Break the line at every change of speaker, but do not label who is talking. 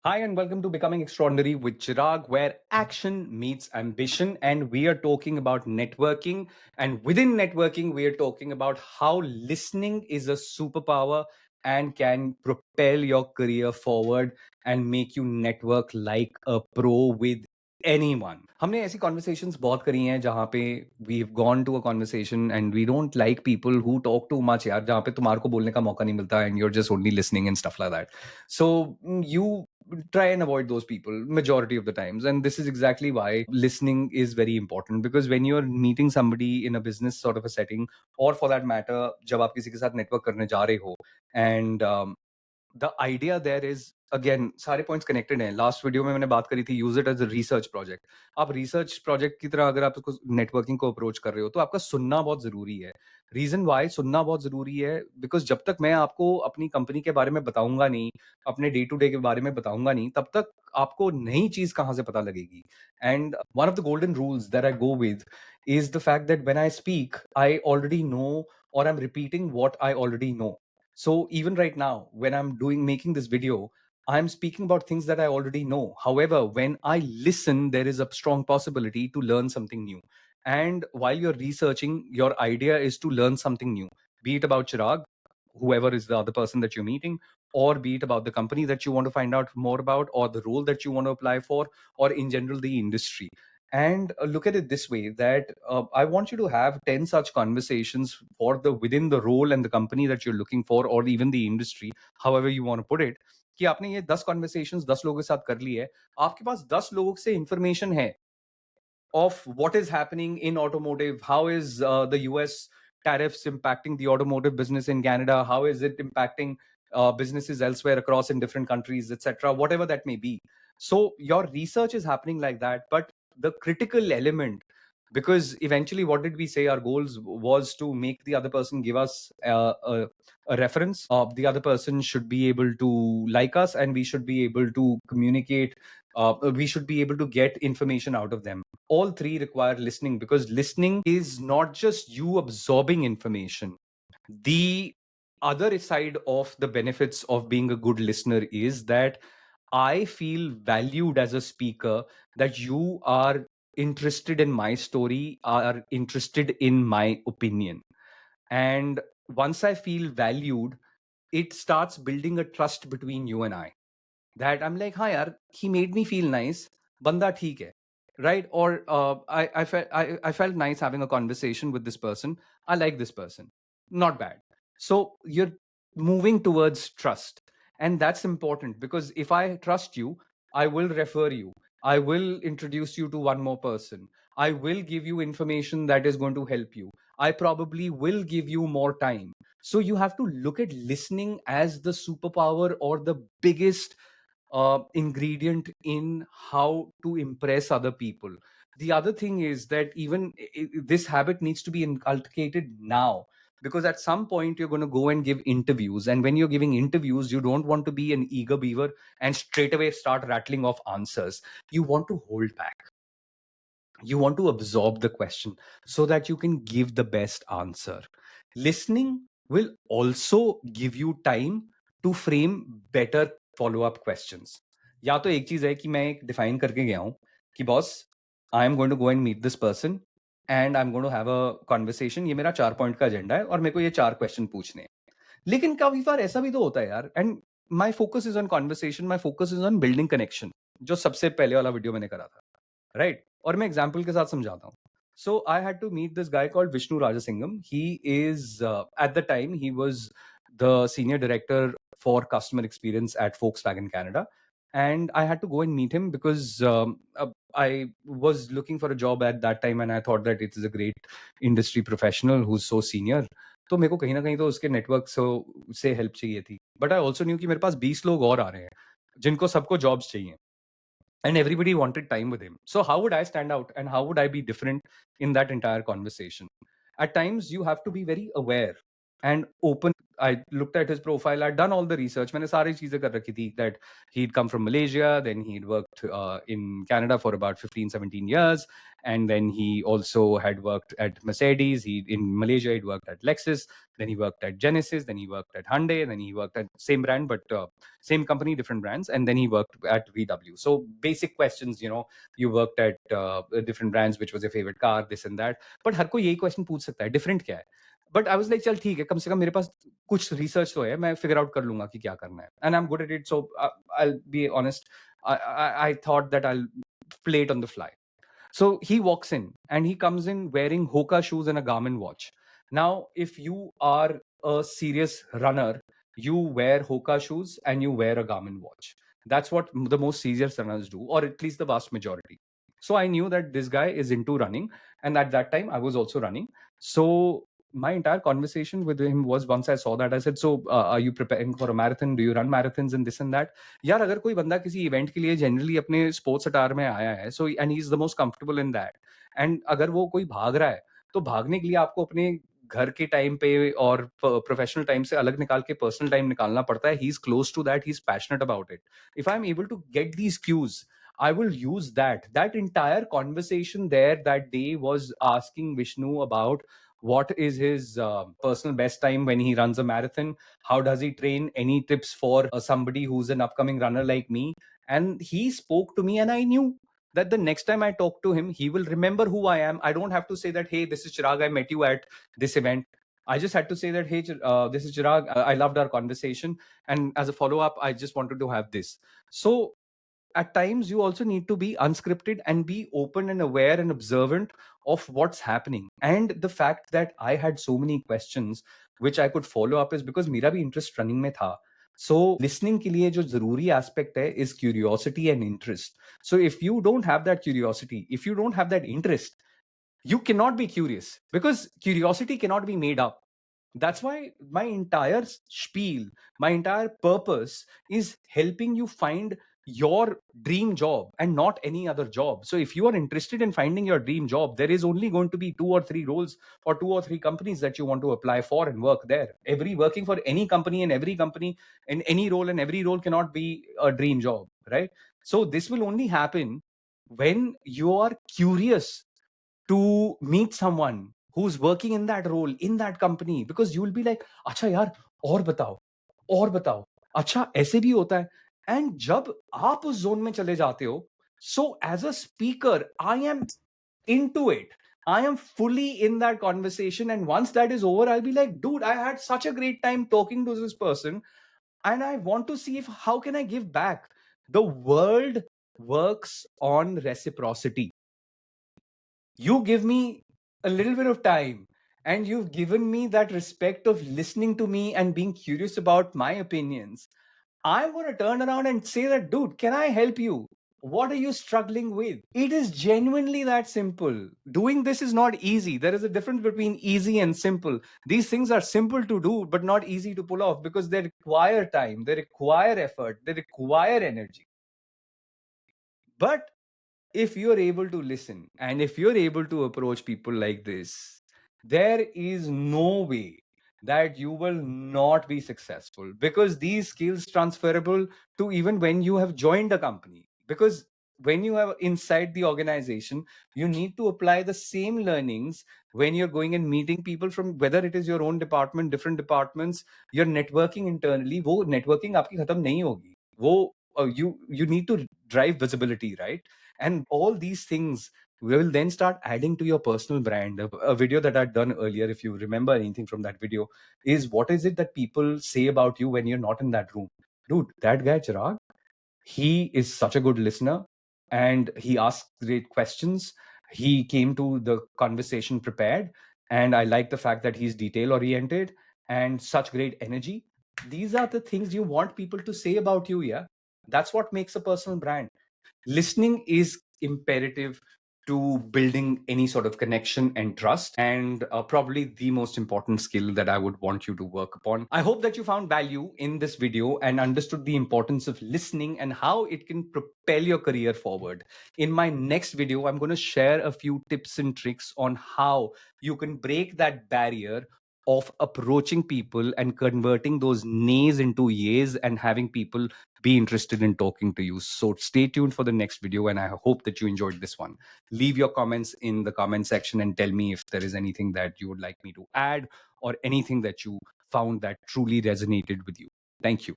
Hi, and welcome to Becoming Extraordinary with Chirag, where action meets ambition. And we are talking about networking. And within networking, we are talking about how listening is a superpower and can propel your career forward and make you network like a pro with anyone. हमने ऐसी conversations बहुत करी हैं जहाँ पे we've gone to a conversation and we don't like people who talk too much यार, जहाँ पे तुम्हारे को बोलने का मौका नहीं मिलता and you're just only listening and stuff like that. So you try and avoid those people majority of the times, and this is exactly why listening is very important, because when you're meeting somebody in a business sort of a setting, or for that matter जब आप किसी के साथ network करने जा रहे हो, and the idea there is, again, सारे पॉइंट्स कनेक्टेड हैं. लास्ट वीडियो में मैंने बात करी थी, use it as a research project. आप रिसर्च प्रोजेक्ट की तरह अगर आप उसको नेटवर्किंग को अप्रोच कर रहे हो तो आपका सुनना बहुत जरूरी है. रीजन वाई सुनना बहुत जरूरी है, बिकॉज जब तक मैं आपको अपनी कंपनी के बारे में बताऊंगा नहीं, अपने डे टू डे के बारे में बताऊंगा नहीं, तब तक आपको नई चीज कहाँ से पता लगेगी. And one of the golden rules that I go with is the fact that when I speak, I already know, or I'm repeating what I already know. So even right now, when I'm making this video, I'm speaking about things that I already know. However, when I listen, there is a strong possibility to learn something new. And while you're researching, your idea is to learn something new, be it about Chirag, whoever is the other person that you're meeting, or be it about the company that you want to find out more about, or the role that you want to apply for, or in general, the industry. And look at it this way, that I want you to have 10 such conversations for the within the role and the company that you're looking for, or even the industry, however you want to put it. कि आपने ये 10 conversations 10 लोगों के साथ कर ली है, आपके पास 10 लोगों से इंफॉर्मेशन है of what is happening in automotive. How is the US tariffs impacting the automotive business in Canada? How is it impacting businesses elsewhere across in different countries, etc., whatever that may be. So your research is happening like that, but the critical element, because eventually what did we say, our goals was to make the other person give us a reference. The other person should be able to like us, and we should be able to communicate. We should be able to get information out of them. All three require listening, because listening is not just you absorbing information. The other side of the benefits of being a good listener is that I feel valued as a speaker, that you are interested in my story, are interested in my opinion. And once I feel valued, it starts building a trust between you and I. That I'm like, hi, yaar, he made me feel nice. Banda theek hai. Right? Or I felt nice having a conversation with this person. I like this person. Not bad. So you're moving towards trust. And that's important, because if I trust you, I will refer you. I will introduce you to one more person. I will give you information that is going to help you. I probably will give you more time. So you have to look at listening as the superpower, or the biggest ingredient in how to impress other people. The other thing is that even this habit needs to be inculcated now, because at some point you're going to go and give interviews, and when you're giving interviews, you don't want to be an eager beaver and straight away start rattling off answers. You want to hold back. You want to absorb the question so that you can give the best answer. Listening will also give you time to frame better follow up questions. या तो एक चीज है कि मैं एक define करके गया हूं कि boss, I am going to go and meet this person and I am going to have a conversation. ये मेरा 4 पॉइंट का एजेंडा है और मेरे को ये 4 क्वेश्चन पूछने हैं. लेकिन कभी बार ऐसा भी तो होता है यार, and my focus is on conversation, my focus is on building connection, जो सबसे पहले वाला वीडियो मैंने करा था. राइट? और मैं एग्जाम्पल के साथ समझाता हूँ. So I had to meet this guy called Vishnu Rajasingam. He is at the time he was the senior director for customer experience at Volkswagen Canada. And I had to go and meet him because I was looking for a job at that time, and I thought that it is a great industry professional who's so senior. तो मेरे को कहीं ना कहीं तो उसके network से help चाहिए थी. बट आई ऑल्सो न्यू कि मेरे पास 20 लोग और आ रहे हैं जिनको सबको जॉब्स चाहिए, and everybody wanted time with him. So how would I stand out, and how would I be different in that entire conversation? At times you have to be very aware and open. I looked at his profile. I'd done all the research. मैंने सारी चीजें कर रखी थी, that he'd come from Malaysia, then he'd worked in Canada for about 15, 17 years, and then he also had worked at Mercedes. In Malaysia, he'd worked at Lexus, then he worked at Genesis, then he worked at Hyundai, then he worked at same brand, but same company, different brands, and then he worked at VW. So basic questions, you worked at different brands, which was your favorite car, this and that. But हर कोई यही question पूछ सकता है, different क्या है? But I was like, चल ठीक है, कम से कम मेरे पास कुछ research तो है, मैं figure out कर लूंगा कि क्या करना है. And I'm good at it, so I'll be honest. I thought that I'll play it on the fly. So he walks in and he comes in wearing Hoka shoes and a Garmin watch. Now, if you are a serious runner, you wear Hoka shoes and you wear a Garmin watch. That's what the most serious runners do, or at least the vast majority. So I knew that this guy is into running, and at that time I was also running. So my entire conversation with him was, once I saw that, I said, so are you preparing for a marathon? Do you run marathons and this and that? यार अगर कोई बंदा किसी event के लिए generally अपने sports attire में आया है, so and he is the most comfortable in that, and अगर वो कोई भाग रहा है, तो भागने के लिए आपको अपने घर के टाइम पे और प्रोफेशनल टाइम से अलग निकाल के पर्सनल टाइम निकालना पड़ता है. He is close to that, he is passionate about it. If I am able to get these cues, I will use that. That entire conversation there that day was asking Vishnu about what is his personal best time when he runs a marathon, how does he train, any tips for somebody who's an upcoming runner like me. And he spoke to me, and I knew that the next time I talk to him, he will remember who I am. I don't have to say that, hey, this is Chirag, I met you at this event. I just had to say that, hey, this is Chirag, I loved our conversation, and as a follow up, I just wanted to have this. So at times you also need to be unscripted and be open and aware and observant of what's happening. And the fact that I had so many questions which I could follow up is because मेरा भी interest running में था. So listening के लिए जो जरूरी aspect है is curiosity and interest. So if you don't have that curiosity, if you don't have that interest, you cannot be curious, because curiosity cannot be made up. That's why my entire spiel, my entire purpose is helping you find your dream job and not any other job. So if you are interested in finding your dream job, there is only going to be 2 or 3 roles or 2 or 3 companies that you want to apply for and work there. Every working for any company, and every company in any role, and every role cannot be a dream job, right? So this will only happen when you are curious to meet someone who's working in that role, in that company, because you will be like, अच्छा यार, और बताओ, अच्छा ऐसे भी होता है. And जब आप उस zone में चले जाते हो, so as a speaker, I am into it. I am fully in that conversation, and once that is over, I'll be like, dude, I had such a great time talking to this person, and I want to see if how can I give back. The world works on reciprocity. You give me a little bit of time, and you've given me that respect of listening to me and being curious about my opinions. I'm going to turn around and say that, dude, can I help you? What are you struggling with? It is genuinely that simple. Doing this is not easy. There is a difference between easy and simple. These things are simple to do, but not easy to pull off, because they require time, they require effort, they require energy. But if you're able to listen, and if you're able to approach people like this, there is no way that you will not be successful, because these skills transferable to even when you have joined a company. Because when you are inside the organization, you need to apply the same learnings when you're going and meeting people from, whether it is your own department, different departments, you're networking internally. वो networking आपकी खत्म नहीं होगी. वो you need to drive visibility, right? And all these things will then start adding to your personal brand. A video that I'd done earlier, if you remember anything from that video, is what is it that people say about you when you're not in that room? Dude, that guy Chirag, he is such a good listener, and he asks great questions. He came to the conversation prepared, and I like the fact that he's detail oriented and such great energy. These are the things you want people to say about you. Yeah, that's what makes a personal brand. Listening is imperative to building any sort of connection and trust, and probably the most important skill that I would want you to work upon. I hope that you found value in this video and understood the importance of listening and how it can propel your career forward. In my next video, I'm going to share a few tips and tricks on how you can break that barrier of approaching people and converting those nays into yeas and having people be interested in talking to you. So stay tuned for the next video, and I hope that you enjoyed this one. Leave your comments in the comment section and tell me if there is anything that you would like me to add or anything that you found that truly resonated with you. Thank you.